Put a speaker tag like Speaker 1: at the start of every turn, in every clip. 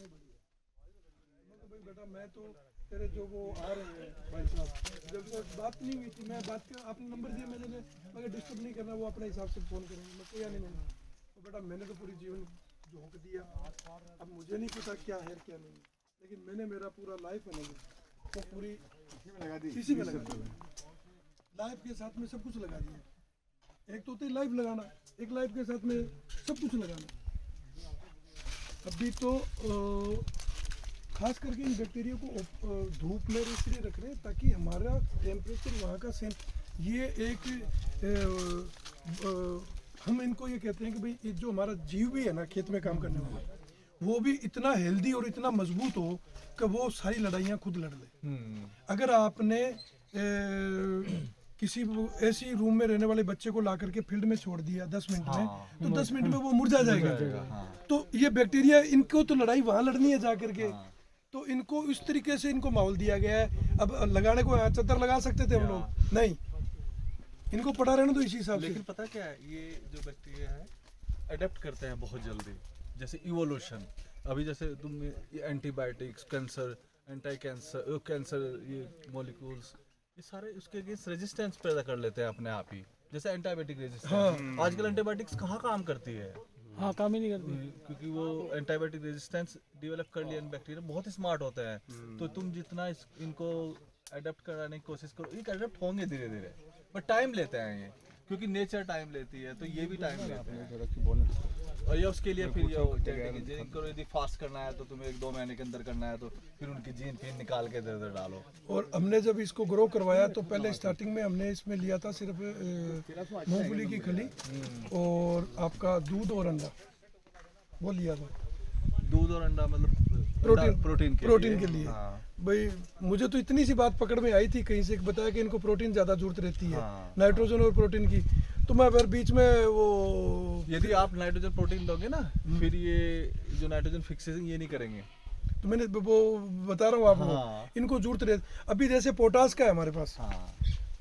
Speaker 1: भाई बेटा मैं तो तेरे जो वो आ रहे हैं भाई साहब, जब तक बात नहीं हुई थी, मैं बात कर आपने नंबर दिया मैंने, मगर डिस्टर्ब नहीं करना, वो अपने हिसाब से फ़ोन करेंगे, मैं किया नहीं मैंने। तो बेटा मैंने तो पूरी जीवन झोंक दिया, अब मुझे नहीं पता क्या है क्या नहीं, लेकिन मैंने मेरा पूरा लाइफ है ना वो पूरी इसी में लगा दिया, लाइफ के साथ में सब कुछ लगा दिया। एक तो होती है लाइफ लगाना, एक लाइफ के साथ में सब कुछ लगाना। अभी तो खास करके इन बैक्टीरिया को धूप में इसलिए रख रहे हैं ताकि हमारा टेम्परेचर वहाँ का सेम, ये एक हम इनको ये कहते हैं कि भाई ये जो हमारा जीव भी है ना खेत में काम करने वाला, वो भी इतना हेल्दी और इतना मजबूत हो कि वो सारी लड़ाइयाँ खुद लड़ ले। अगर आपने किसी ऐसी रूम में रहने वाले बच्चे को ला करके फील्ड में छोड़ दिया 10 मिनट में, तो 10 मिनट में वो मुरझा जाएगा। तो ये बैक्टीरिया इनको तो लड़ाई वहाँ लड़नी है जा करके, तो इनको इस तरीके से इनको माहौल दिया गया है। अब लगाने को चद्दर लगा सकते थे हम लोग, नहीं, इनको पड़ा रहना तो इसी हिसाब से।
Speaker 2: लेकिन पता क्या है, ये जो बैक्टीरिया है अडेप्ट करते हैं बहुत जल्दी, जैसे इवोल्यूशन। अभी जैसे तुम एंटीबायोटिक्स, कैंसर, एंटी कैंसर ये मॉलिक्यूल्स, ये सारे उसके अगेंस्ट रेजिस्टेंस पैदा कर लेते हैं अपने आप ही, जैसे एंटीबायोटिक रेजिस्टेंस। आजकल एंटीबायोटिक्स कहाँ काम करती है?
Speaker 3: हाँ, काम ही नहीं करती,
Speaker 2: क्योंकि वो एंटीबायोटिक रेजिस्टेंस डेवलप कर लिया, बैक्टीरिया बहुत स्मार्ट होते हैं। तो तुम जितना इनको अडेप्ट कराने की कोशिश करो, ये अडेप्ट होंगे धीरे धीरे, बट टाइम लेते हैं ये, क्योंकि नेचर टाइम लेती है, तो ये भी टाइम लेते हैं। और ये उसके लिए फिर ये इंजीनियरिंग करो, यदि फास्ट करना है तो तुम्हें 1-2 महीने के अंदर करना है, तो फिर उनकी जीन फिर निकाल के दे डालो।
Speaker 1: और हमने जब इसको ग्रो करवाया तो पहले स्टार्टिंग में हमने इसमें लिया था सिर्फ मूंगफली की खली और आपका दूध और अंडा, वो लिया था।
Speaker 2: दूध और अंडा मतलब प्रोटीन के लिए। हाँ।
Speaker 1: भाई मुझे तो इतनी सी बात पकड़ में आई थी, कहीं से बताया कि इनको प्रोटीन ज़्यादा जरूरत रहती है। हाँ। नाइट्रोजन और प्रोटीन की, तो मैं फिर बीच में वो
Speaker 2: यदि आप नाइट्रोजन प्रोटीन दोगे ना, फिर ये जो नाइट्रोजन फिक्सेशन ये नहीं करेंगे,
Speaker 1: तो मैंने वो बता रहा हूँ आपको। हाँ। इनको जरूरत रहती, अभी जैसे पोटास का है हमारे पास। हाँ।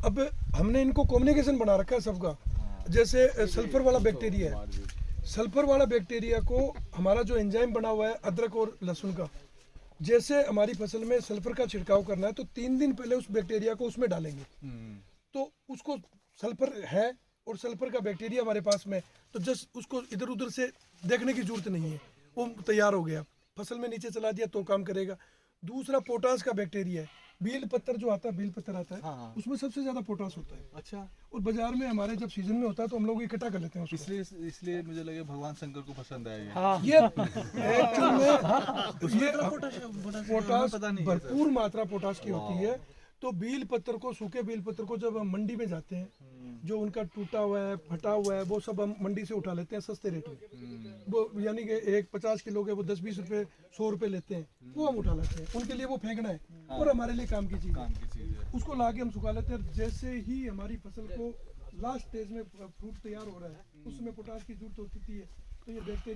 Speaker 1: अब हमने इनको कम्युनिकेशन बना रखा है सबका। हाँ। जैसे सल्फर वाला बैक्टीरिया है, सल्फर वाला बैक्टीरिया को हमारा जो एंजाइम बना हुआ है अदरक और लहसुन का, जैसे हमारी फसल में सल्फर का छिड़काव करना है तो 3 दिन पहले उस बैक्टीरिया को उसमें डालेंगे, तो उसको सल्फर है और सल्फर का बैक्टीरिया हमारे पास में, तो जस्ट उसको इधर उधर से देखने की जरूरत नहीं है, वो तैयार हो गया, फसल में नीचे चला दिया तो काम करेगा। दूसरा पोटास का बैक्टीरिया है, बेल पत्तर जो आता है, बेल पत्तर आता है। हाँ। उसमें सबसे ज्यादा पोटास होता है। अच्छा। और बाजार में हमारे जब सीजन में होता है तो हम लोग इकट्ठा कर लेते हैं उसको।
Speaker 2: इसलिए मुझे लगे भगवान शंकर को पसंद आएगा।
Speaker 1: हाँ। ये एक्चुअल में ये पोटास भरपूर मात्रा पोटास की होती है। तो बेल पत्तर को, सूखे बेल पत्तर को जब हम मंडी में जाते हैं, जो उनका टूटा हुआ है, फटा हुआ है, वो सब हम मंडी से उठा लेते हैं सस्ते रेट में। वो यानी कि एक 50 किलो के वो 10-20 रुपए 100 रुपए लेते हैं, वो हम उठा लेते हैं, उनके लिए वो फेंकना है। हाँ। और हमारे लिए काम की चीज़ है, उसको ला के हम सुखा लेते हैं। जैसे ही हमारी फसल को लास्ट स्टेज में फ्रूट तैयार हो रहा है, उसमें पोटास की जरूरत होती है, तो ये बैक्टीरिया